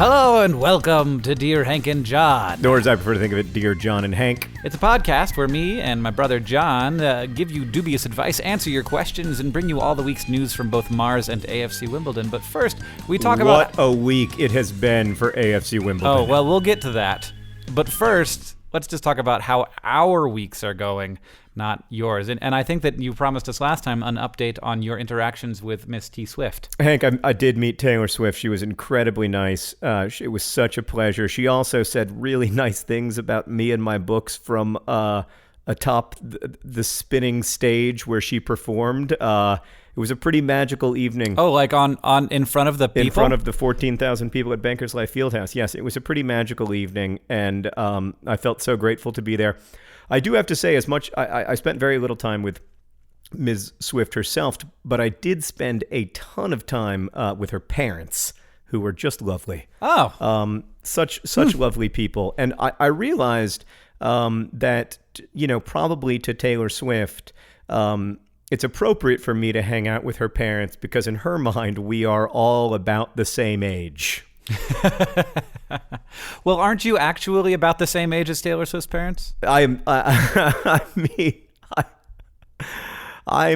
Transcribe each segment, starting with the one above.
Hello and welcome to Dear Hank and John. Or as I prefer to think of it, Dear John and Hank. It's a podcast where me and my brother John give you dubious advice, answer your questions, and bring you all the week's news from both Mars and AFC Wimbledon. But first, we talk about... What a week it has been for AFC Wimbledon. Oh, well, we'll get to that. But first, let's just talk about how our weeks are going, not yours. And I think that you promised us last time an update on your interactions with Miss T. Swift. Hank, I did meet Taylor Swift. She was incredibly nice. It was such a pleasure. She also said really nice things about me and my books from atop the spinning stage where she performed. It was a pretty magical evening. Oh, like on in front of the people? In front of the 14,000 people at Bankers Life Fieldhouse. Yes, it was a pretty magical evening, and I felt so grateful to be there. I do have to say, as much I spent very little time with Ms. Swift herself, but I did spend a ton of time with her parents, who were just lovely. Oh, such lovely people, and I realized that probably to Taylor Swift, it's appropriate for me to hang out with her parents because in her mind we are all about the same age. Well, aren't you actually about the same age as Taylor Swift's parents? I'm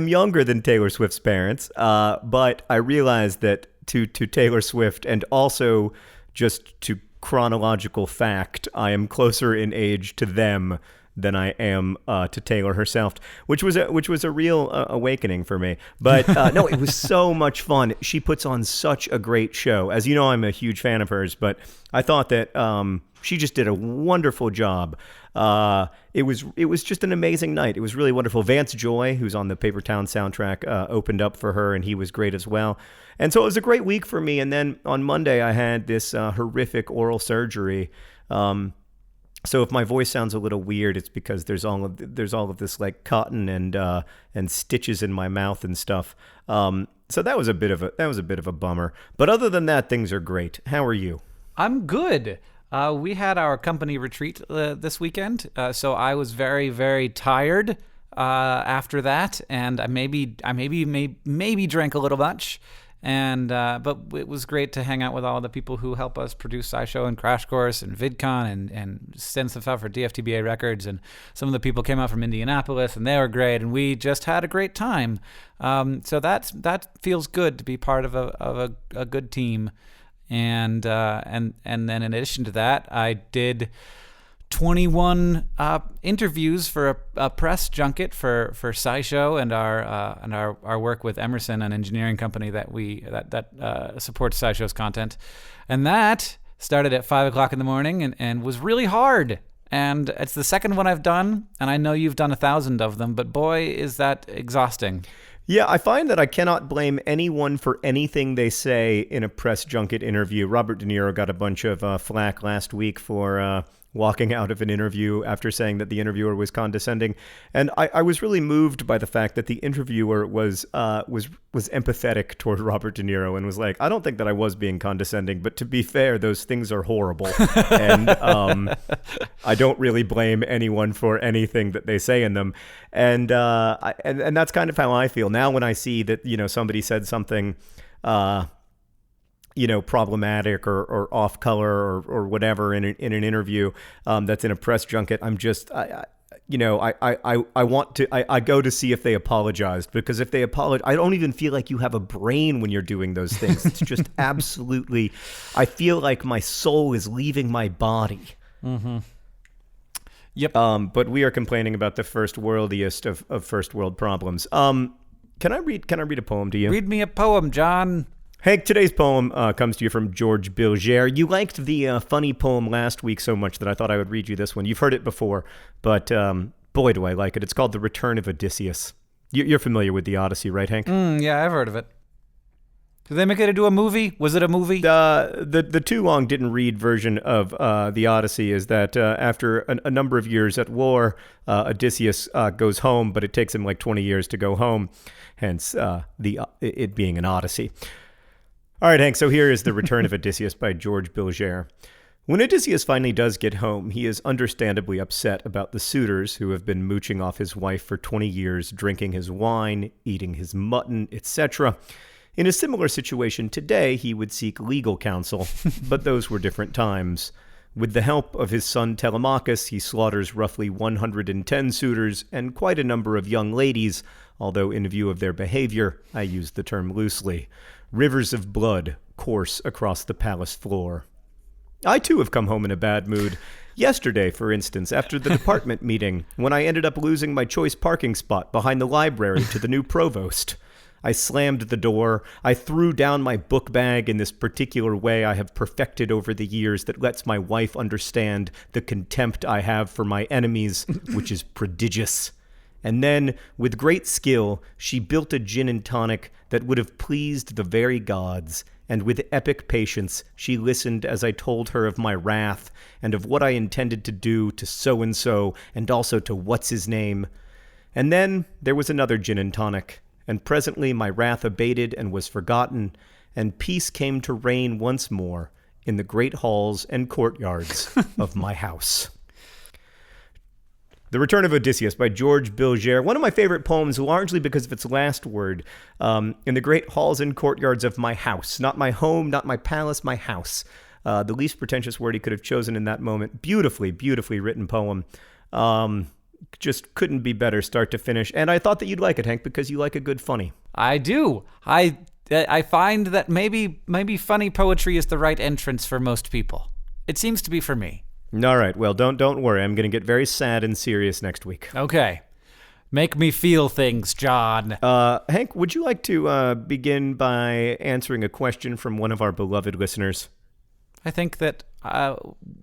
younger than Taylor Swift's parents, but I realize that to Taylor Swift and also just to chronological fact, I am closer in age to them than I am to Taylor herself, which was a real awakening for me. But no, it was so much fun. She puts on such a great show. As you know, I'm a huge fan of hers, but I thought that she just did a wonderful job. It was just an amazing night. It was really wonderful. Vance Joy, who's on the Paper Town soundtrack, opened up for her, and he was great as well. And so it was a great week for me. And then on Monday, I had this horrific oral surgery. So if my voice sounds a little weird, it's because there's all of this like cotton and stitches in my mouth and stuff. So that was a bit of a bummer. But other than that, things are great. How are you? I'm good. We had our company retreat this weekend, so I was very, very tired after that, and I maybe drank a little much. And but it was great to hang out with all the people who help us produce SciShow and Crash Course and VidCon and send stuff out for DFTBA Records. And some of the people came out from Indianapolis, and they were great. And we just had a great time. So that feels good to be part of a good team. And then in addition to that, I did 21 interviews for a press junket for SciShow and our work with Emerson, an engineering company that supports SciShow's content, and that started at 5:00 in the morning and was really hard. And it's the second one I've done, and I know you've done 1,000 of them, but boy, is that exhausting. Yeah, I find that I cannot blame anyone for anything they say in a press junket interview. Robert De Niro got a bunch of flack last week for walking out of an interview after saying that the interviewer was condescending. And I was really moved by the fact that the interviewer was empathetic toward Robert De Niro and was like, I don't think that I was being condescending, but to be fair, those things are horrible. And I don't really blame anyone for anything that they say in them. And that's kind of how I feel now when I see that, somebody said something problematic or off color or whatever in an interview that's in a press junket. I'm just, I go to see if they apologized, because if they apologize, I don't even feel like you have a brain when you're doing those things. It's just absolutely, I feel like my soul is leaving my body. Mm-hmm. Yep. But we are complaining about the first worldiest of first world problems. Can I read a poem to you? Read me a poem, John. Hank, today's poem comes to you from George Bilger. You liked the funny poem last week so much that I thought I would read you this one. You've heard it before, but boy, do I like it. It's called The Return of Odysseus. You're familiar with the Odyssey, right, Hank? Yeah, I've heard of it. Did they make it into a movie? Was it a movie? The too long didn't read version of the Odyssey is that after a number of years at war, Odysseus goes home, but it takes him like 20 years to go home, hence it being an Odyssey. All right, Hank, so here is The Return of Odysseus by George Bilger. When Odysseus finally does get home, he is understandably upset about the suitors who have been mooching off his wife for 20 years, drinking his wine, eating his mutton, etc. In a similar situation today, he would seek legal counsel, but those were different times. With the help of his son Telemachus, he slaughters roughly 110 suitors and quite a number of young ladies, although in view of their behavior, I use the term loosely. Rivers of blood course across the palace floor. I too have come home in a bad mood. Yesterday, for instance, after the department meeting, when I ended up losing my choice parking spot behind the library to the new provost. I slammed the door. I threw down my book bag in this particular way I have perfected over the years that lets my wife understand the contempt I have for my enemies, which is prodigious. And then, with great skill, she built a gin and tonic that would have pleased the very gods. And with epic patience, she listened as I told her of my wrath and of what I intended to do to so-and-so and also to what's-his-name. And then there was another gin and tonic. And presently my wrath abated and was forgotten, and peace came to reign once more in the great halls and courtyards of my house. The Return of Odysseus by George Bilger, one of my favorite poems, largely because of its last word, in the great halls and courtyards of my house. Not my home, not my palace, my house. The least pretentious word he could have chosen in that moment. Beautifully, beautifully written poem. Just couldn't be better start to finish. And I thought that you'd like it, Hank, because you like a good funny. I do. I find that maybe funny poetry is the right entrance for most people. It seems to be for me. All right. Well, don't worry. I'm going to get very sad and serious next week. Okay. Make me feel things, John. Hank, would you like to begin by answering a question from one of our beloved listeners? I think that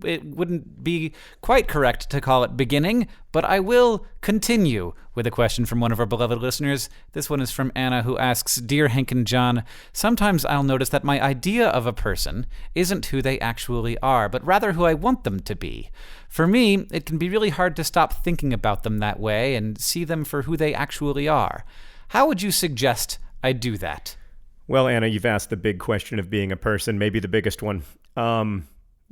it wouldn't be quite correct to call it beginning, but I will continue with a question from one of our beloved listeners. This one is from Anna, who asks, Dear Hank and John, sometimes I'll notice that my idea of a person isn't who they actually are, but rather who I want them to be. For me, it can be really hard to stop thinking about them that way and see them for who they actually are. How would you suggest I do that? Well, Anna, you've asked the big question of being a person, maybe the biggest one.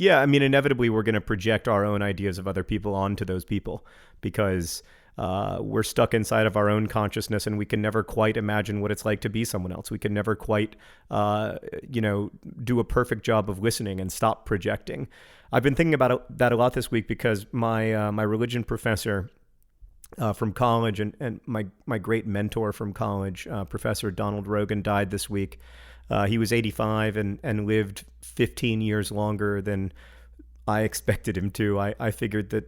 Yeah, I mean, inevitably we're going to project our own ideas of other people onto those people because we're stuck inside of our own consciousness and we can never quite imagine what it's like to be someone else. We can never quite, do a perfect job of listening and stop projecting. I've been thinking about that a lot this week because my religion professor from college and my great mentor from college, Professor Donald Rogan, died this week. He was 85 and lived 15 years longer than I expected him to. I figured that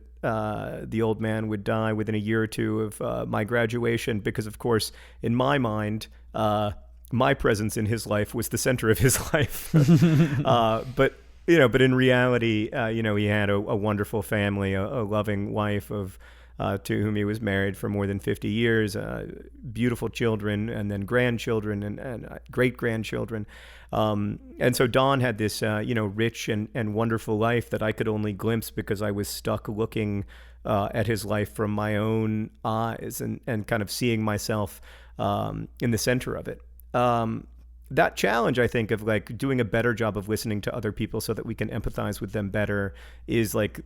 the old man would die within a year or two of my graduation because, of course, in my mind, my presence in his life was the center of his life. But in reality, he had a wonderful family, a loving wife to whom he was married for more than 50 years, beautiful children, and then grandchildren and great-grandchildren. And so Don had this, rich and wonderful life that I could only glimpse because I was stuck looking at his life from my own eyes and kind of seeing myself in the center of it. That challenge, I think, of like doing a better job of listening to other people so that we can empathize with them better is like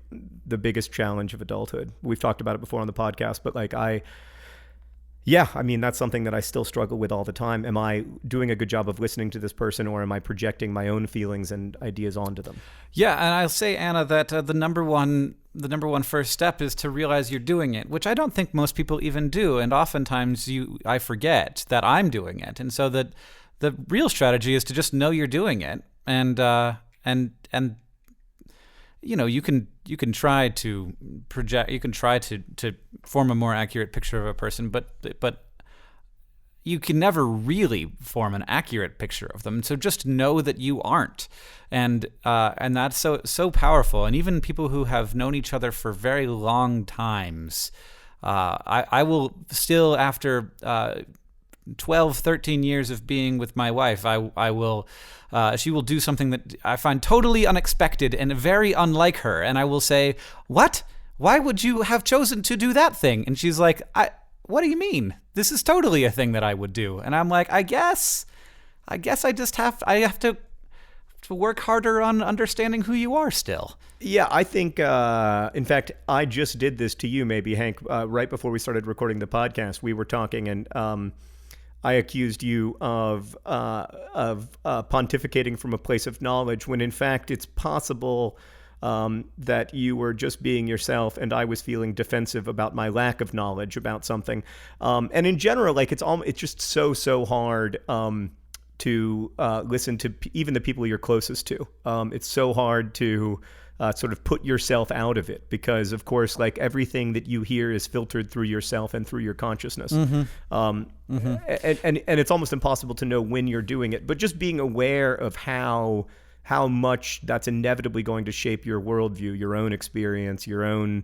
the biggest challenge of adulthood. We've talked about it before on the podcast, but that's something that I still struggle with all the time. Am I doing a good job of listening to this person, or am I projecting my own feelings and ideas onto them? Yeah, and I'll say, Anna, that the number one first step is to realize you're doing it, which I don't think most people even do, and oftentimes I forget that I'm doing it, and so that the real strategy is to just know you're doing it, and you can try to project, you can try to form a more accurate picture of a person, but you can never really form an accurate picture of them. So just know that you aren't, and that's so powerful. And even people who have known each other for very long times, I will still, after 12, 13 years of being with my wife, she will do something that I find totally unexpected and very unlike her. And I will say, "What? Why would you have chosen to do that thing?" And she's like, "What do you mean? This is totally a thing that I would do." And I'm like, I guess I just have to work harder on understanding who you are still. Yeah, I think, in fact, I just did this to you, maybe, Hank, right before we started recording the podcast. We were talking, and I accused you of pontificating from a place of knowledge, when in fact it's possible that you were just being yourself, and I was feeling defensive about my lack of knowledge about something. And in general, like it's just so hard to listen to even the people you're closest to. It's so hard to sort of put yourself out of it, because of course, like everything that you hear is filtered through yourself and through your consciousness. And it's almost impossible to know when you're doing it, but just being aware of how much that's inevitably going to shape your worldview, your own experience, your own,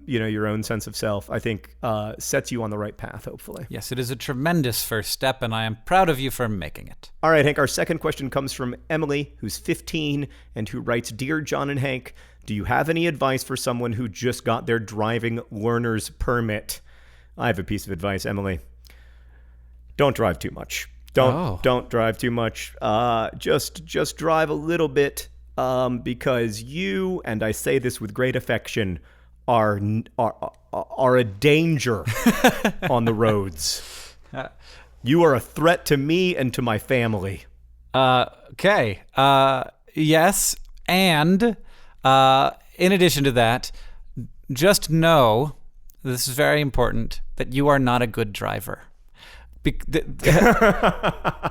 your own sense of self, I think sets you on the right path, hopefully. Yes, it is a tremendous first step, and I am proud of you for making it. All right, Hank, our second question comes from Emily, who's 15, and who writes, Dear John and Hank, do you have any advice for someone who just got their driving learner's permit? I have a piece of advice, Emily. Don't drive too much. Don't drive too much. Just drive a little bit, because you, and I say this with great affection, are a danger on the roads. You are a threat to me and to my family. Okay. Yes, and in addition to that, just know, this is very important, that you are not a good driver.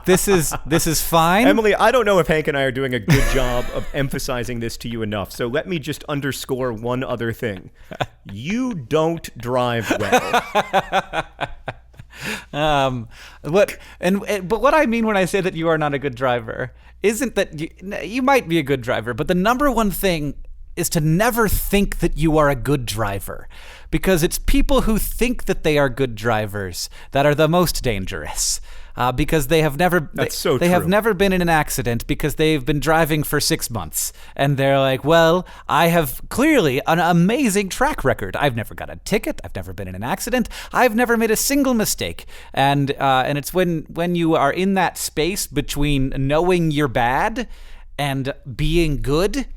This is fine. Emily, I don't know if Hank and I are doing a good job of emphasizing this to you enough. So let me just underscore one other thing. You don't drive well. But what I mean when I say that you are not a good driver isn't that you might be a good driver, but the number one thing is to never think that you are a good driver, because it's people who think that they are good drivers that are the most dangerous, because they have never they have never been in an accident, because they've been driving for 6 months and they're like, well, I have clearly an amazing track record. I've never got a ticket. I've never been in an accident. I've never made a single mistake. And it's when you are in that space between knowing you're bad and being good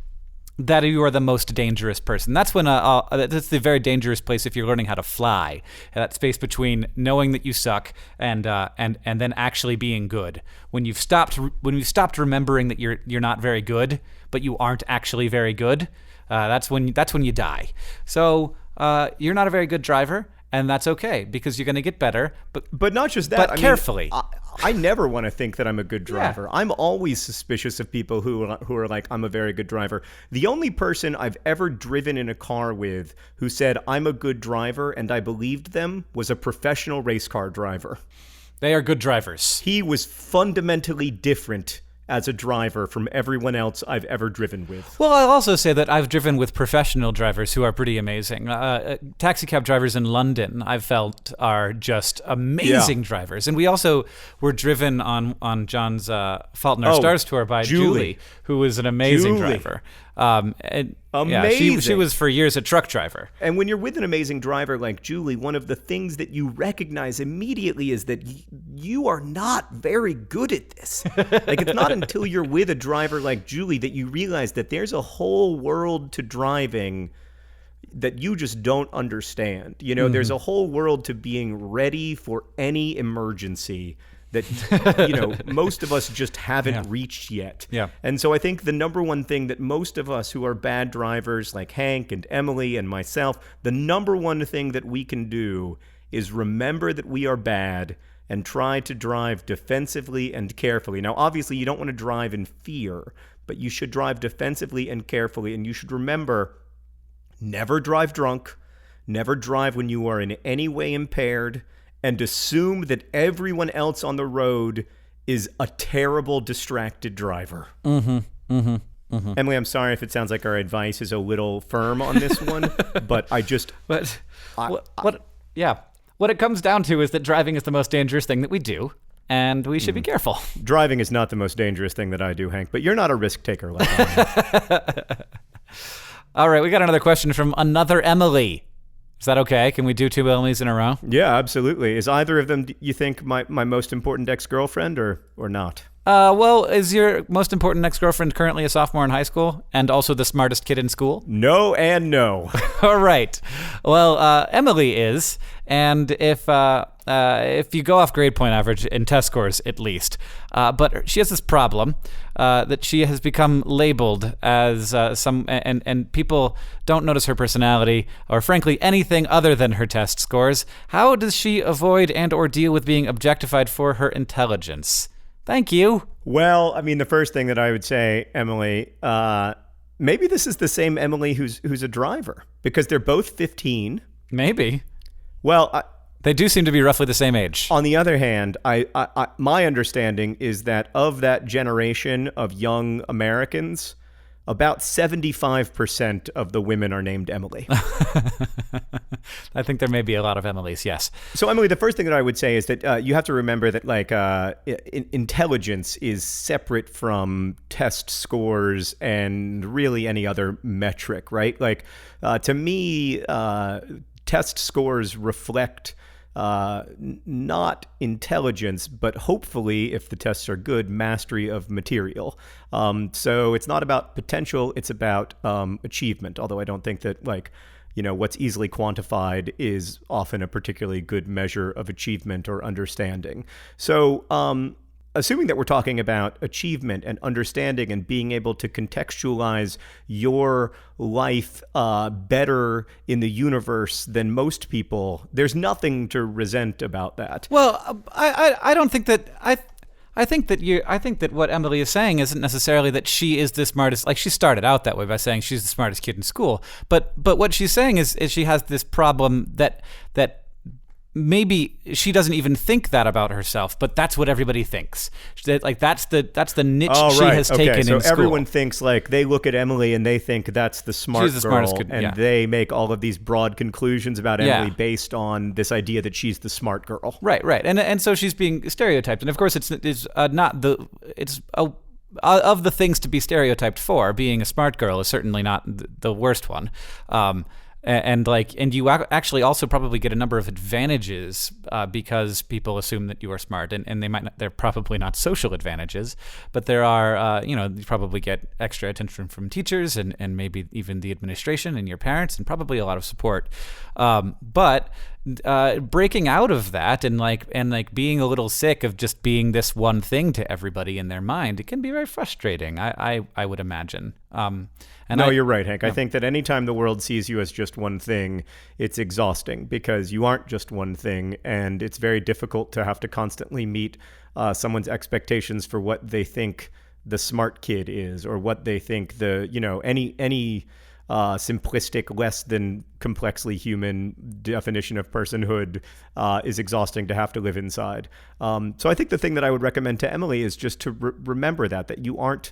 that you are the most dangerous person. That's when that's the very dangerous place if you're learning how to fly. That space between knowing that you suck and then actually being good. When you've stopped remembering that you're not very good, but you aren't actually very good, that's when you die. So you're not a very good driver, and that's okay, because you're going to get better. But not just that. But carefully. I never want to think that I'm a good driver. Yeah. I'm always suspicious of people who are like, I'm a very good driver. The only person I've ever driven in a car with who said I'm a good driver and I believed them was a professional race car driver. They are good drivers. He was fundamentally different as a driver from everyone else I've ever driven with. Well, I'll also say that I've driven with professional drivers who are pretty amazing. Taxi cab drivers in London, I've felt, are just amazing drivers. And we also were driven on John's Fault in Our Stars tour by Julie, who was an amazing driver. Amazing. Yeah, she was for years a truck driver. And when you're with an amazing driver like Julie, one of the things that you recognize immediately is that you are not very good at this. Like, it's not until you're with a driver like Julie that you realize that there's a whole world to driving that you just don't understand. You know, there's a whole world to being ready for any emergency that, most of us just haven't reached yet. Yeah. And so I think the number one thing that most of us who are bad drivers, like Hank and Emily and myself, the number one thing that we can do is remember that we are bad and try to drive defensively and carefully. Now, obviously, you don't want to drive in fear, but you should drive defensively and carefully. And you should remember, never drive drunk, never drive when you are in any way impaired, and assume that everyone else on the road is a terrible, distracted driver. Emily, I'm sorry if it sounds like our advice is a little firm on this one, but what it comes down to is that driving is the most dangerous thing that we do, and we should be careful. Driving is not the most dangerous thing that I do, Hank, but you're not a risk taker like I am. All right, we got another question from another Emily. Is that okay? Can we do two Emmys in a row? Yeah, absolutely. Is either of them, you think, my most important ex-girlfriend or not? Well, is your most important ex-girlfriend currently a sophomore in high school and also the smartest kid in school? No and no. All right. Well, Emily is, and if if you go off grade point average in test scores at least. But she has this problem that she has become labeled as and people don't notice her personality or frankly anything other than her test scores. How does she avoid and or deal with being objectified for her intelligence? Thank you. Well, I mean, the first thing that I would say, Emily, maybe this is the same Emily who's a driver, because they're both 15. Maybe. Well, they do seem to be roughly the same age. On the other hand, my understanding is that of that generation of young Americans, about 75% of the women are named Emily. I think there may be a lot of Emilys, yes. So, Emily, the first thing that I would say is that you have to remember that, like, intelligence is separate from test scores and really any other metric, right? Like, to me, test scores reflect not intelligence, but hopefully, if the tests are good, mastery of material. So it's not about potential, it's about achievement, although I don't think that, like, what's easily quantified is often a particularly good measure of achievement or understanding. So assuming that we're talking about achievement and understanding and being able to contextualize your life better in the universe than most people, there's nothing to resent about that. Well, I don't think that I think that what Emily is saying isn't necessarily that she is the smartest. Like, she started out that way by saying she's the smartest kid in school, but what she's saying is she has this problem that maybe she doesn't even think that about herself, but that's what everybody thinks. Like, that's the niche she has taken in school. So everyone thinks, like, they look at Emily and they think that's the smart she's the girl, smartest kid, and they make all of these broad conclusions about Emily based on this idea that she's the smart girl. Right, and so she's being stereotyped, and of course it's not the of the things to be stereotyped for. Being a smart girl is certainly not the worst one. And you actually also probably get a number of advantages because people assume that you are smart, and they're probably not social advantages, but there are, you probably get extra attention from teachers and maybe even the administration and your parents, and probably a lot of support. But breaking out of that and being a little sick of just being this one thing to everybody in their mind, it can be very frustrating. I would imagine. You're right, Hank. I think that anytime the world sees you as just one thing, it's exhausting because you aren't just one thing, and it's very difficult to have to constantly meet someone's expectations for what they think the smart kid is, or what they think any simplistic, less than complexly human definition of personhood is exhausting to have to live inside. So I think the thing that I would recommend to Emily is just to remember that you aren't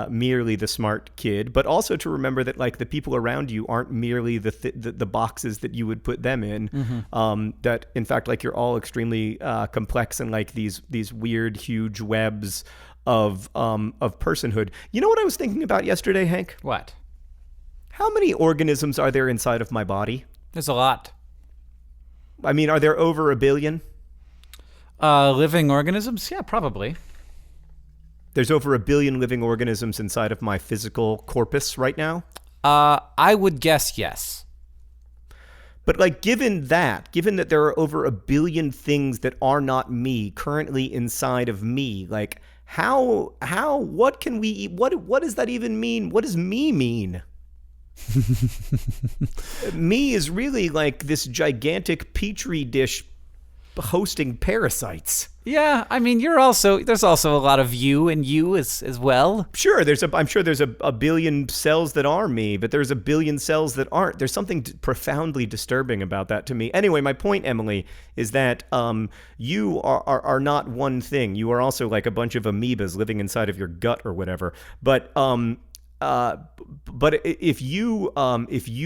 merely the smart kid, but also to remember that, like, the people around you aren't merely the boxes that you would put them in. Mm-hmm. That in fact, like, you're all extremely complex and like these weird, huge webs of personhood. You know what I was thinking about yesterday, Hank? What? How many organisms are there inside of my body? There's a lot. I mean, are there over 1 billion? Living organisms? Yeah, probably. There's over 1 billion living organisms inside of my physical corpus right now? I would guess yes. But, like, given that there are over 1 billion things that are not me currently inside of me, like, what can we eat? What does that even mean? What does me mean? Me is really like this gigantic petri dish hosting parasites. Yeah, I mean, there's also a lot of you and you as well. Sure, I'm sure there's a billion cells that are me, but there's 1 billion cells that aren't. There's something profoundly disturbing about that to me. Anyway, my point, Emily, is that you are not one thing. You are also like a bunch of amoebas living inside of your gut or whatever. But if you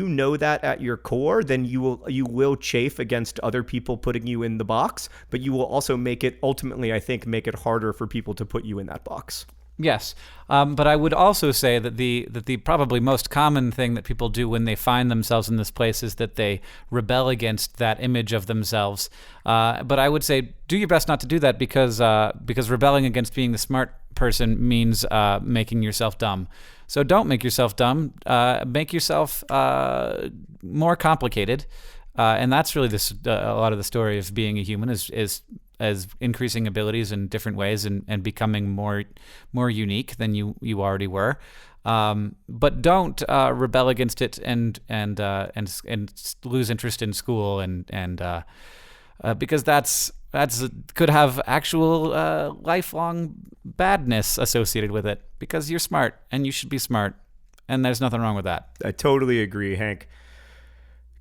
know that at your core, then you will chafe against other people putting you in the box, but you will also ultimately, I think, make it harder for people to put you in that box. Yes, but I would also say that the probably most common thing that people do when they find themselves in this place is that they rebel against that image of themselves. But I would say do your best not to do that because rebelling against being the smart person means making yourself dumb. So don't make yourself dumb. Make yourself more complicated. And that's really a lot of the story of being a human is as increasing abilities in different ways and becoming more unique than you already were. But don't rebel against it and lose interest in school and because that's could have actual lifelong badness associated with it, because you're smart and you should be smart, and there's nothing wrong with that. I totally agree, Hank.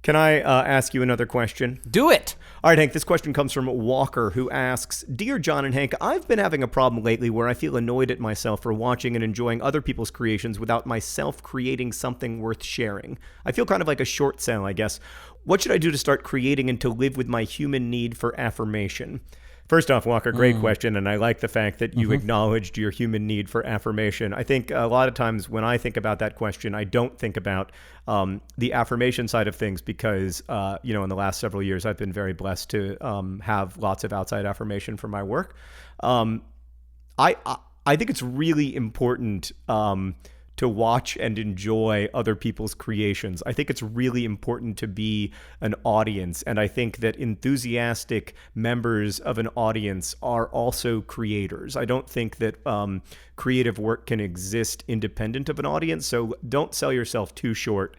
Can I ask you another question? Do it! All right, Hank, this question comes from Walker, who asks, Dear John and Hank, I've been having a problem lately where I feel annoyed at myself for watching and enjoying other people's creations without myself creating something worth sharing. I feel kind of like a short sale, I guess. What should I do to start creating and to live with my human need for affirmation? First off, Walker, great question, and I like the fact that you acknowledged your human need for affirmation. I think a lot of times when I think about that question, I don't think about the affirmation side of things because, in the last several years, I've been very blessed to have lots of outside affirmation for my work. I think it's really important to watch and enjoy other people's creations. I think it's really important to be an audience. And I think that enthusiastic members of an audience are also creators. I don't think that creative work can exist independent of an audience. So don't sell yourself too short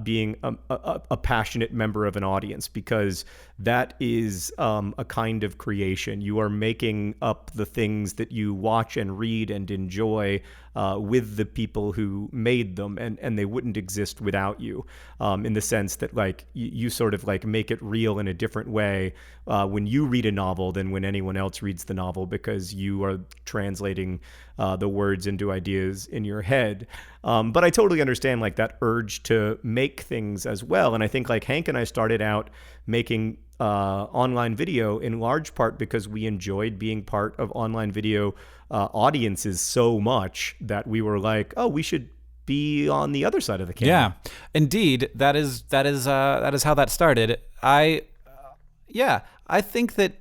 being a passionate member of an audience, because that is a kind of creation. You are making up the things that you watch and read and enjoy with the people who made them, and they wouldn't exist without you, in the sense that like you sort of like make it real in a different way when you read a novel than when anyone else reads the novel, because you are translating the words into ideas in your head. But I totally understand like that urge to make things as well. And I think like Hank and I started out making online video in large part because we enjoyed being part of online video audiences so much that we were like, oh, we should be on the other side of the camera. Yeah, indeed. That is how that started. I think that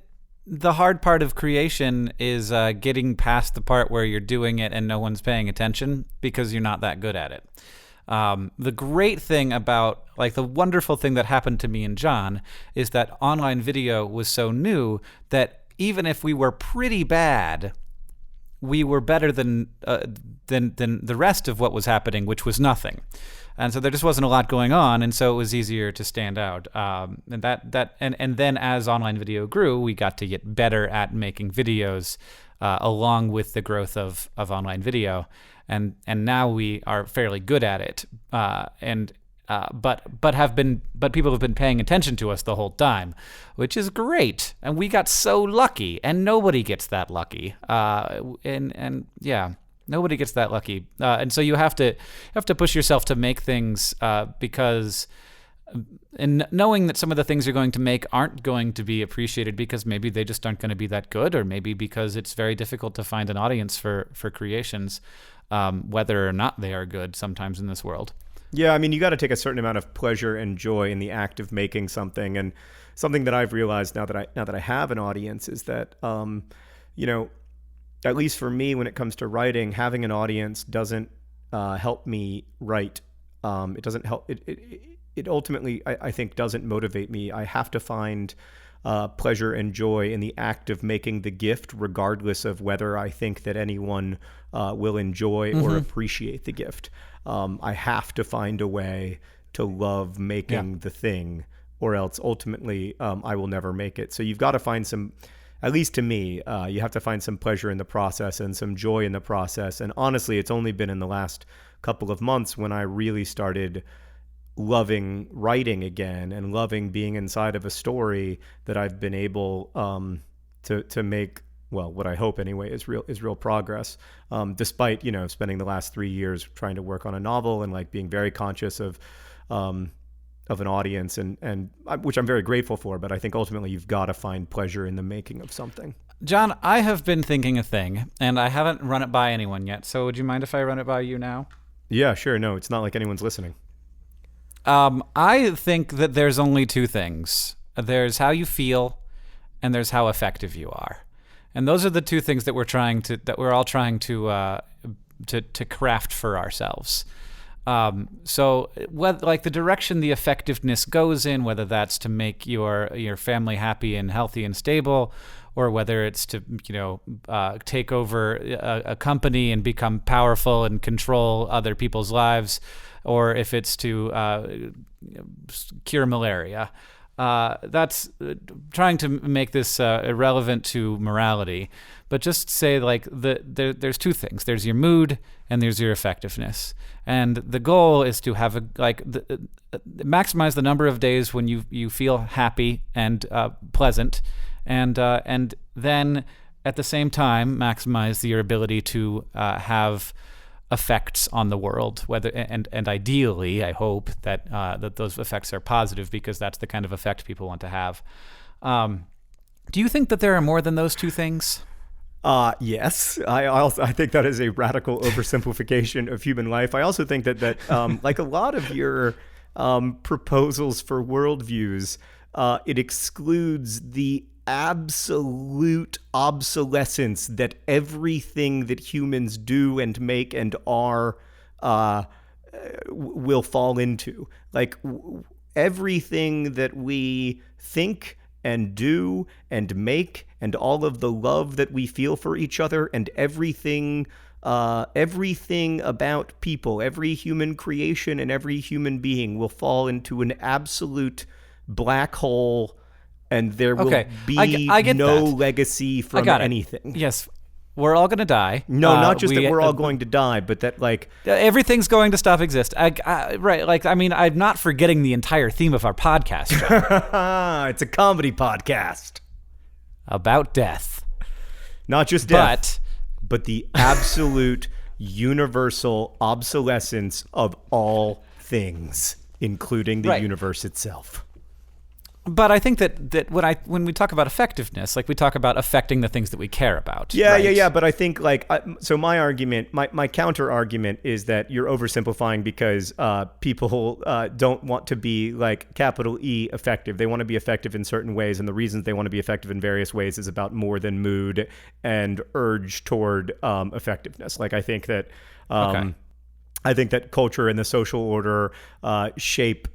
the hard part of creation is getting past the part where you're doing it and no one's paying attention because you're not that good at it. The great thing about, like, the wonderful thing that happened to me and John is that online video was so new that even if we were pretty bad, we were better than the rest of what was happening, which was nothing. And so there just wasn't a lot going on, and so it was easier to stand out. And then as online video grew, we got to get better at making videos along with the growth of online video. And now we are fairly good at it. But people have been paying attention to us the whole time, which is great. And we got so lucky, and nobody gets that lucky. Nobody gets that lucky. And so you have to push yourself to make things because, and knowing that some of the things you're going to make aren't going to be appreciated because maybe they just aren't going to be that good, or maybe because it's very difficult to find an audience for creations, whether or not they are good sometimes in this world. Yeah, I mean, you got to take a certain amount of pleasure and joy in the act of making something. And something that I've realized now that I have an audience is that, at least for me, when it comes to writing, having an audience doesn't help me write. It doesn't help. It ultimately, I think, doesn't motivate me. I have to find pleasure and joy in the act of making the gift, regardless of whether I think that anyone will enjoy or appreciate the gift. I have to find a way to love making the thing, or else ultimately I will never make it. So you've got to find some, at least to me, you have to find some pleasure in the process and some joy in the process. And honestly, it's only been in the last couple of months when I really started loving writing again and loving being inside of a story that I've been able to make, well, what I hope anyway is real progress, despite spending the last 3 years trying to work on a novel and like being very conscious of an audience and which I'm very grateful for. But I think ultimately you've got to find pleasure in the making of something. John, I have been thinking a thing, and I haven't run it by anyone yet. So would you mind if I run it by you now? Yeah, sure. No, it's not like anyone's listening. I think that there's only two things. There's how you feel, and there's how effective you are. And those are the two things that we're all trying to craft for ourselves. So whether, like, the direction the effectiveness goes in, whether that's to make your family happy and healthy and stable, or whether it's to take over a company and become powerful and control other people's lives, or if it's to cure malaria. That's trying to make this irrelevant to morality, but just say, like, there's two things. There's your mood and there's your effectiveness. And the goal is to have maximize the number of days when you feel happy and pleasant, and then at the same time maximize your ability to have effects on the world, whether and ideally, I hope that those effects are positive, because that's the kind of effect people want to have. Do you think that there are more than those two things? Yes. I think that is a radical oversimplification of human life. I also think that like a lot of your proposals for worldviews, it excludes the absolute obsolescence that everything that humans do and make and are will fall into. Like everything that we think and do and make, and all of the love that we feel for each other, and everything about people, every human creation and every human being will fall into an absolute black hole, and there will be I get no that. Legacy from anything. Yes, we're all going to die. No, not just that we're all going to die, but that, like, everything's going to stop existing. Right. Like, I mean, I'm not forgetting the entire theme of our podcast. It's a comedy podcast about death. Not just death, but the absolute universal obsolescence of all things, including the universe itself. But I think that when we talk about effectiveness, like, we talk about affecting the things that we care about. Yeah, right? yeah. But I think, like, so my argument, my counter argument is that you're oversimplifying, because people don't want to be, like, capital E effective. They want to be effective in certain ways, and the reasons they want to be effective in various ways is about more than mood and urge toward effectiveness. Like, I think that culture and the social order shape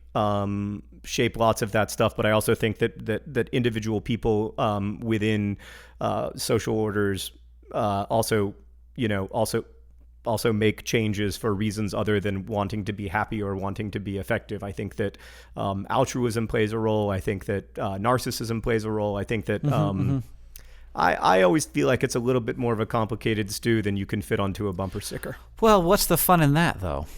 lots of that stuff, but I also think that individual people within social orders also make changes for reasons other than wanting to be happy or wanting to be effective. I think that altruism plays a role. I think that narcissism plays a role. I think that I always feel like it's a little bit more of a complicated stew than you can fit onto a bumper sticker. Well, what's the fun in that, though?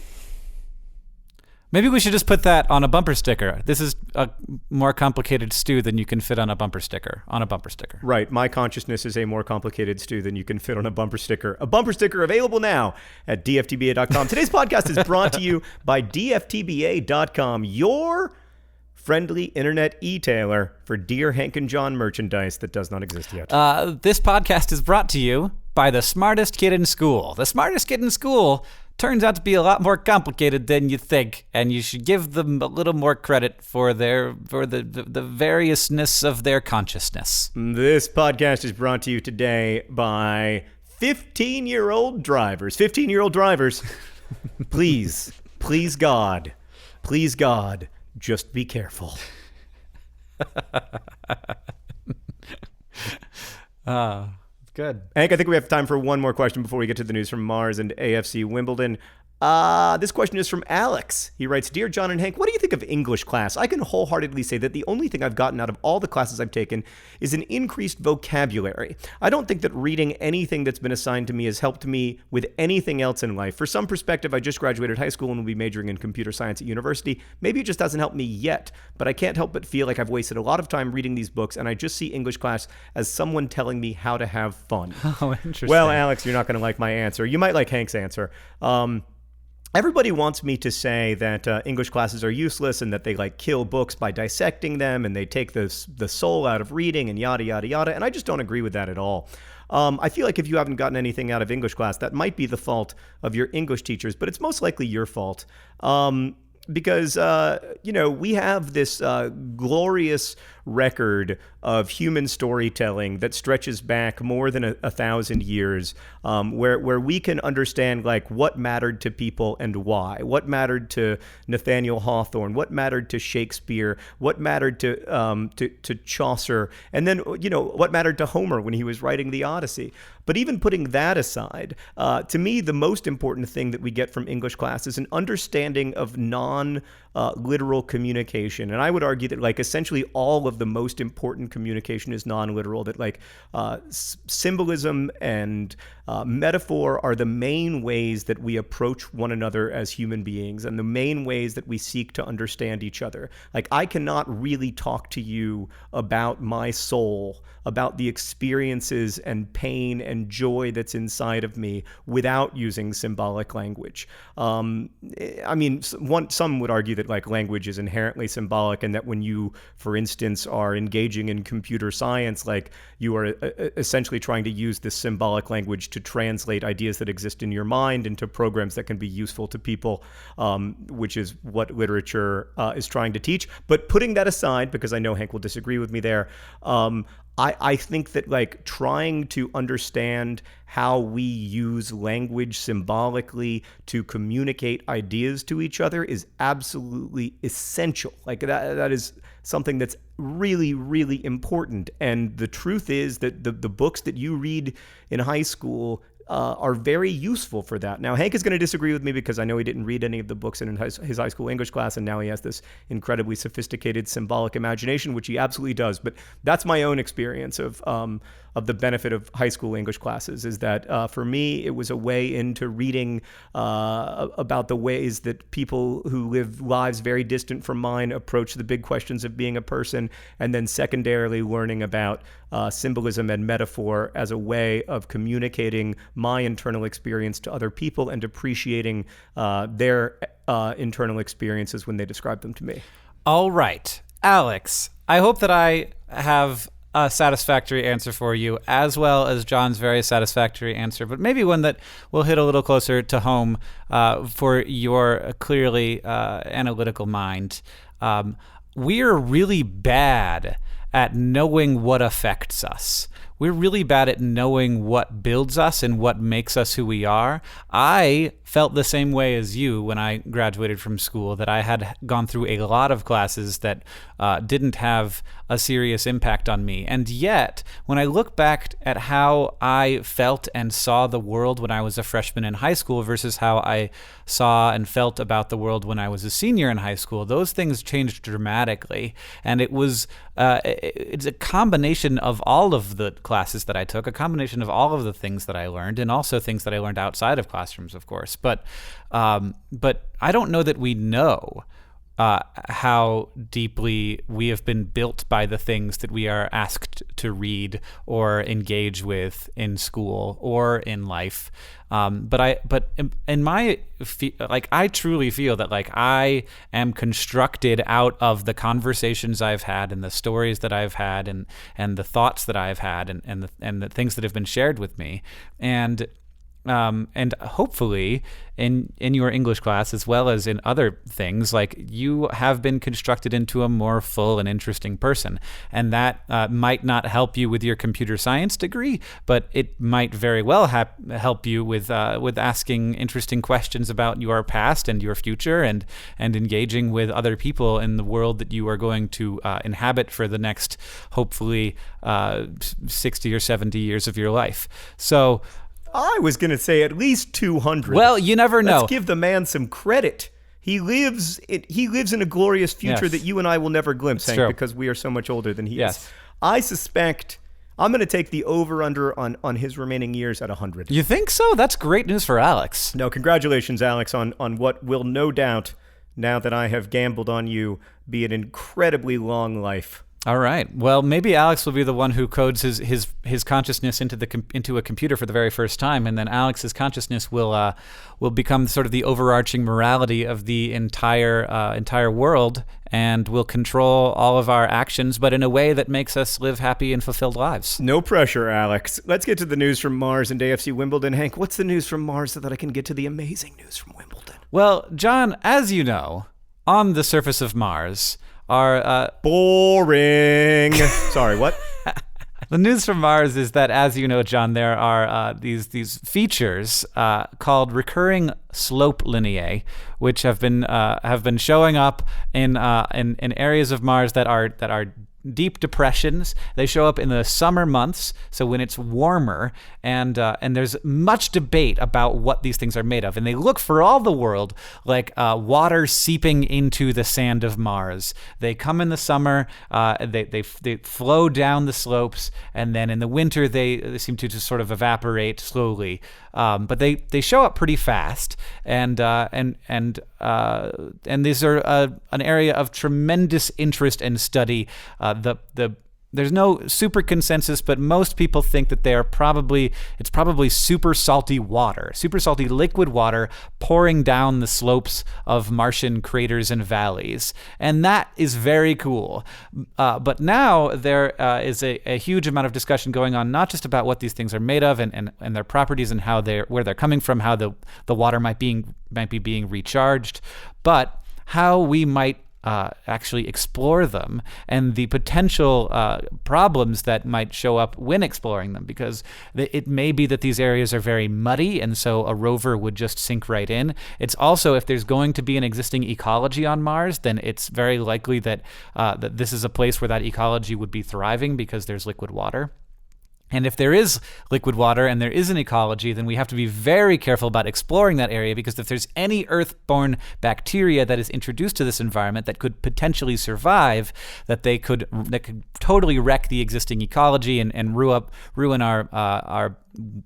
Maybe we should just put that on a bumper sticker. This is a more complicated stew than you can fit on a bumper sticker. Right. My consciousness is a more complicated stew than you can fit on a bumper sticker. A bumper sticker available now at dftba.com. Today's podcast is brought to you by dftba.com, your friendly internet e-tailer for Dear Hank and John merchandise that does not exist yet. This podcast is brought to you by the smartest kid in school. The smartest kid in school turns out to be a lot more complicated than you think, and you should give them a little more credit for the variousness of their consciousness. This podcast is brought to you today by 15-year-old drivers. 15-year-old drivers, please God, just be careful. Good. Hank, I think we have time for one more question before we get to the news from Mars and AFC Wimbledon. This question is from Alex. He writes, Dear John and Hank, what do you think of English class? I can wholeheartedly say that the only thing I've gotten out of all the classes I've taken is an increased vocabulary. I don't think that reading anything that's been assigned to me has helped me with anything else in life. For some perspective, I just graduated high school and will be majoring in computer science at university. Maybe it just hasn't helped me yet, but I can't help but feel like I've wasted a lot of time reading these books, and I just see English class as someone telling me how to have fun. Oh, interesting. Well, Alex, you're not going to like my answer. You might like Hank's answer. Everybody wants me to say that English classes are useless and that they like kill books by dissecting them and they take the soul out of reading and yada, yada, yada. And I just don't agree with that at all. I feel like if you haven't gotten anything out of English class, that might be the fault of your English teachers, but it's most likely your fault. because we have this glorious record of human storytelling that stretches back more than 1,000 years, where we can understand like what mattered to people and why, what mattered to Nathaniel Hawthorne, what mattered to Shakespeare, what mattered to Chaucer, and then what mattered to Homer when he was writing the Odyssey. But even putting that aside, to me, the most important thing that we get from English class is an understanding of non-literal communication. And I would argue that like essentially all of the most important communication is non-literal, that like symbolism and metaphor are the main ways that we approach one another as human beings and the main ways that we seek to understand each other. Like I cannot really talk to you about my soul, about the experiences and pain and joy that's inside of me without using symbolic language. I mean, some would argue that like language is inherently symbolic, and that when you, for instance, are engaging in computer science, like you are essentially trying to use this symbolic language to translate ideas that exist in your mind into programs that can be useful to people, which is what literature is trying to teach. But putting that aside, because I know Hank will disagree with me there, I think that like trying to understand how we use language symbolically to communicate ideas to each other is absolutely essential. Like that is something that's really, really important. And the truth is that the books that you read in high school are very useful for that. Now, Hank is going to disagree with me because I know he didn't read any of the books in his high school English class, and now he has this incredibly sophisticated symbolic imagination, which he absolutely does. But that's my own experience of the benefit of high school English classes, is that for me, it was a way into reading about the ways that people who live lives very distant from mine approach the big questions of being a person, and then secondarily learning about symbolism and metaphor as a way of communicating my internal experience to other people and appreciating their internal experiences when they describe them to me. All right, Alex, I hope that I have a satisfactory answer for you, as well as John's very satisfactory answer, but maybe one that will hit a little closer to home for your clearly analytical mind. We're really bad at knowing what affects us. We're really bad at knowing what builds us and what makes us who we are. I felt the same way as you when I graduated from school, that I had gone through a lot of classes that didn't have a serious impact on me. And yet, when I look back at how I felt and saw the world when I was a freshman in high school versus how I saw and felt about the world when I was a senior in high school, those things changed dramatically. And it was it's a combination of all of the classes that I took, a combination of all of the things that I learned, and also things that I learned outside of classrooms, of course. But I don't know that we know how deeply we have been built by the things that we are asked to read or engage with in school or in life. But in my I truly feel that like I am constructed out of the conversations I've had and the stories that I've had and the thoughts that I've had and the things that have been shared with me. And hopefully in your English class, as well as in other things, like you have been constructed into a more full and interesting person. And that might not help you with your computer science degree, but it might very well help you with asking interesting questions about your past and your future and engaging with other people in the world that you are going to inhabit for the next, hopefully, 60 or 70 years of your life. So I was going to say at least 200. Well, you never know. Let's give the man some credit. He lives in a glorious future that you and I will never glimpse, Hank, because we are so much older than he is. I suspect I'm going to take the over-under on his remaining years at 100. You think so? That's great news for Alex. No, congratulations, Alex, on what will no doubt, now that I have gambled on you, be an incredibly long life. All right. Well, maybe Alex will be the one who codes his consciousness into a computer for the very first time, and then Alex's consciousness will become sort of the overarching morality of the entire world, and will control all of our actions, but in a way that makes us live happy and fulfilled lives. No pressure, Alex. Let's get to the news from Mars and AFC Wimbledon. Hank, what's the news from Mars so that I can get to the amazing news from Wimbledon? Well, John, as you know, on the surface of Mars are boring. Sorry, what? The news from Mars is that, as you know, John, there are these features called recurring slope lineae, which have been showing up in areas of Mars that are deep depressions. They show up in the summer months, so when it's warmer, and there's much debate about what these things are made of. And they look for all the world like water seeping into the sand of Mars. They come in the summer, they flow down the slopes, and then in the winter they seem to just sort of evaporate slowly. But they show up pretty fast, and these are an area of tremendous interest and study. There's no super consensus, but most people think that it's probably super salty liquid water pouring down the slopes of Martian craters and valleys. And that is very cool. But now there is a huge amount of discussion going on, not just about what these things are made of and their properties and where they're coming from, how the water might be being recharged, but how we might actually explore them and the potential problems that might show up when exploring them, because it may be that these areas are very muddy, and so a rover would just sink right in. It's also, if there's going to be an existing ecology on Mars, then it's very likely that this is a place where that ecology would be thriving because there's liquid water. And if there is liquid water and there is an ecology, then we have to be very careful about exploring that area, because if there's any Earth-borne bacteria that is introduced to this environment that could potentially survive, that could totally wreck the existing ecology and ruin our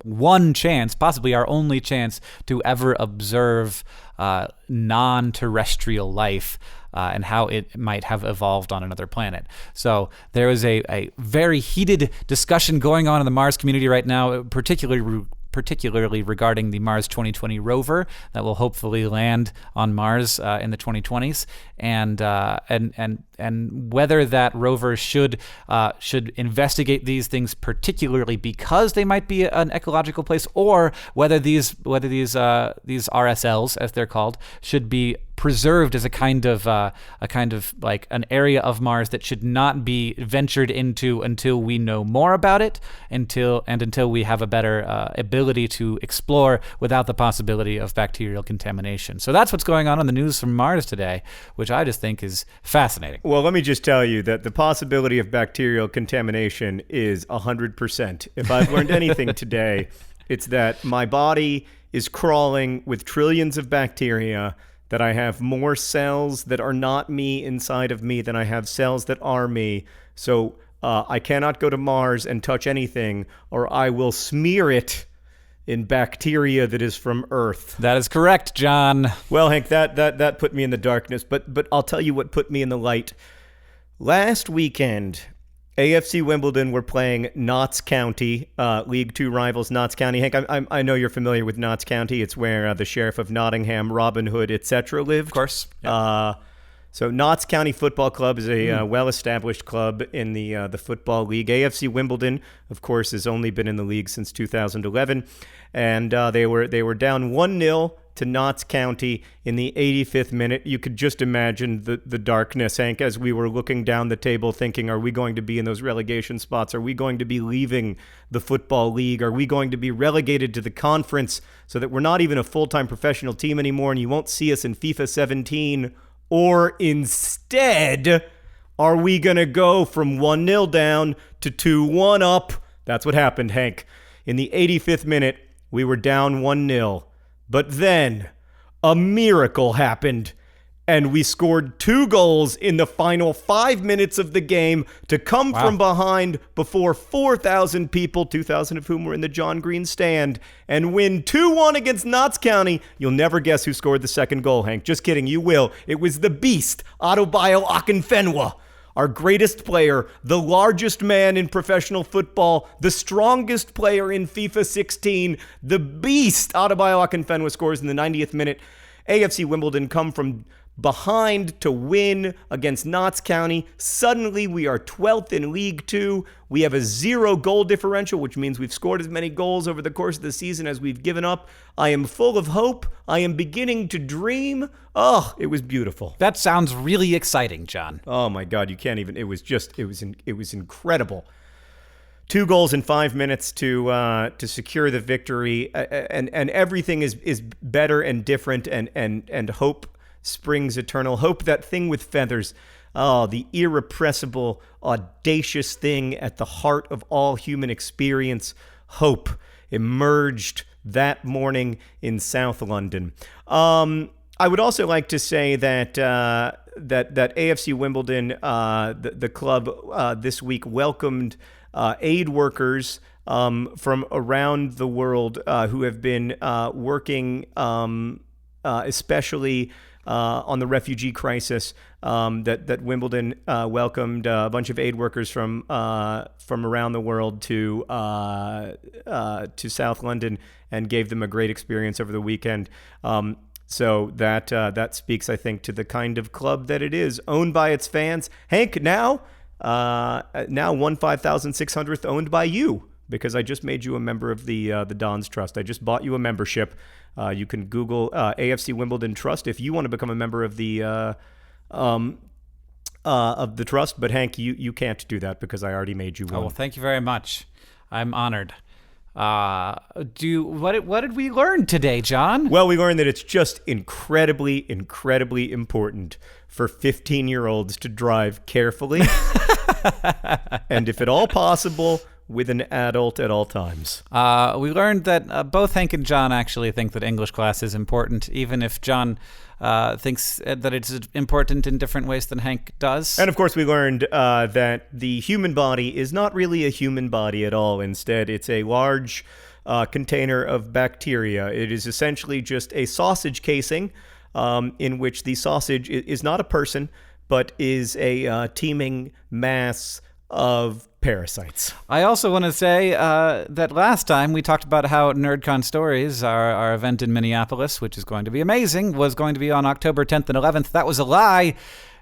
one chance, possibly our only chance, to ever observe non-terrestrial life and how it might have evolved on another planet. So there is a very heated discussion going on in the Mars community right now, particularly regarding the Mars 2020 rover that will hopefully land on Mars in the 2020s, and whether that rover should investigate these things particularly because they might be an ecological place, or whether these RSLs, as they're called, should be preserved as a kind of like an area of Mars that should not be ventured into until we know more about it, until we have a better ability to explore without the possibility of bacterial contamination. So that's what's going on the news from Mars today, which I just think is fascinating. Well, let me just tell you that the possibility of bacterial contamination is 100%. If I've learned anything today, it's that my body is crawling with trillions of bacteria, that I have more cells that are not me inside of me than I have cells that are me. So I cannot go to Mars and touch anything, or I will smear it in bacteria that is from Earth. That is correct, John. Well, Hank, that put me in the darkness, but I'll tell you what put me in the light. Last weekend, AFC Wimbledon were playing Notts County, League Two rivals Notts County. Hank, I know you're familiar with Notts County. It's where the Sheriff of Nottingham, Robin Hood, etc. lived. Of course. Yep. So Notts County Football Club is a well-established club in the Football League. AFC Wimbledon, of course, has only been in the league since 2011. And they were down 1-0 to Notts County in the 85th minute. You could just imagine the darkness, Hank, as we were looking down the table thinking, are we going to be in those relegation spots? Are we going to be leaving the Football League? Are we going to be relegated to the conference so that we're not even a full-time professional team anymore and you won't see us in FIFA 17? Or instead, are we going to go from 1-0 down to 2-1 up? That's what happened, Hank. In the 85th minute, we were down 1-0. But then a miracle happened, and we scored 2 goals in the final 5 minutes of the game to come from behind before 4,000 people, 2,000 of whom were in the John Green stand, and win 2-1 against Notts County. You'll never guess who scored the second goal, Hank. Just kidding, you will. It was the beast, Adebayo Akinfenwa. Our greatest player, the largest man in professional football, the strongest player in FIFA 16, the beast, Adebayo Akinfenwa scores in the 90th minute. AFC Wimbledon come from behind to win against Notts County. Suddenly, we are 12th in League Two. We have a 0 goal differential, which means we've scored as many goals over the course of the season as we've given up. I am full of hope. I am beginning to dream. Oh, it was beautiful. That sounds really exciting, John. Oh my God, you can't even. It was incredible. 2 goals in 5 minutes to secure the victory, and everything is better and different, and hope springs eternal. Hope, that thing with feathers. Oh, the irrepressible, audacious thing at the heart of all human experience. Hope emerged that morning in South London. I would also like to say that that AFC Wimbledon, the club this week welcomed aid workers from around the world who have been working especially on the refugee crisis. That Wimbledon welcomed a bunch of aid workers from around the world to South London and gave them a great experience over the weekend. So that speaks, I think, to the kind of club that it is, owned by its fans. Hank, now 1,500th owned by you, because I just made you a member of the Don's Trust. I just bought you a membership. You can Google AFC Wimbledon Trust if you want to become a member of the trust. But Hank, you can't do that because I already made you one. Oh, well, thank you very much. I'm honored. What did we learn today, John? Well, we learned that it's just incredibly, incredibly important for 15-year-olds to drive carefully and, if at all possible, with an adult at all times. We learned that both Hank and John actually think that English class is important, even if John thinks that it's important in different ways than Hank does. And of course, we learned that the human body is not really a human body at all. Instead, it's a large container of bacteria. It is essentially just a sausage casing in which the sausage is not a person, but is a teeming mass of parasites. I also want to say that last time we talked about how NerdCon Stories, our event in Minneapolis, which is going to be amazing, was going to be on October 10th and 11th. That was a lie.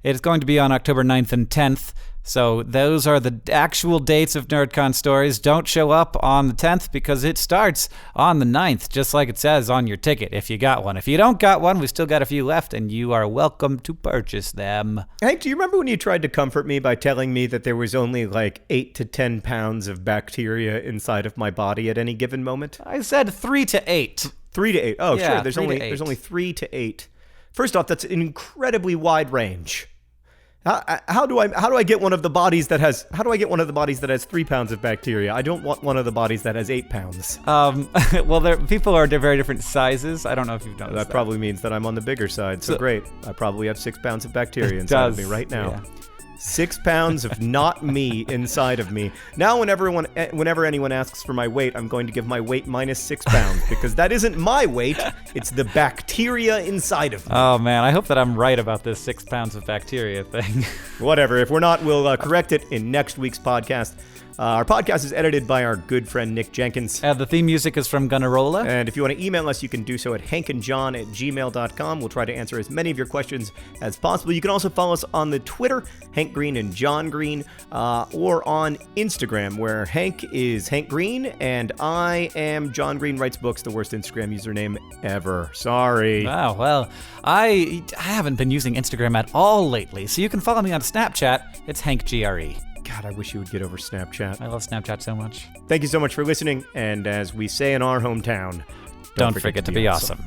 It's going to be on October 9th and 10th. So those are the actual dates of NerdCon Stories. Don't show up on the 10th because it starts on the 9th, just like it says on your ticket, if you got one. If you don't got one, we still got a few left, and you are welcome to purchase them. Hey, do you remember when you tried to comfort me by telling me that there was only like 8 to 10 pounds of bacteria inside of my body at any given moment? I said 3 to 8. 3 to 8. Oh, yeah, sure. There's only 3 to 8. First off, that's an incredibly wide range. How do I get one of the bodies that has 3 pounds of bacteria? I don't want one of the bodies that has 8 pounds. Well, people are very different sizes. I don't know if you've noticed that. That probably means that I'm on the bigger side. So great. I probably have 6 pounds of bacteria inside of me right now. Yeah. 6 pounds of not me inside of me. Now, whenever anyone asks for my weight, I'm going to give my weight minus 6 pounds because that isn't my weight. It's the bacteria inside of me. Oh, man. I hope that I'm right about this 6 pounds of bacteria thing. Whatever. If we're not, we'll correct it in next week's podcast. Our podcast is edited by our good friend Nick Jenkins. The theme music is from Gunnarola. And if you want to email us, you can do so at hankandjohn@gmail.com. We'll try to answer as many of your questions as possible. You can also follow us on the Twitter, Hank Green and John Green, or on Instagram, where Hank is Hank Green and I am John Green Writes Books, the worst Instagram username ever. Sorry. Oh, well, I haven't been using Instagram at all lately, so you can follow me on Snapchat. It's Hank GRE. God, I wish you would get over Snapchat. I love Snapchat so much. Thank you so much for listening, and as we say in our hometown, don't forget to be awesome.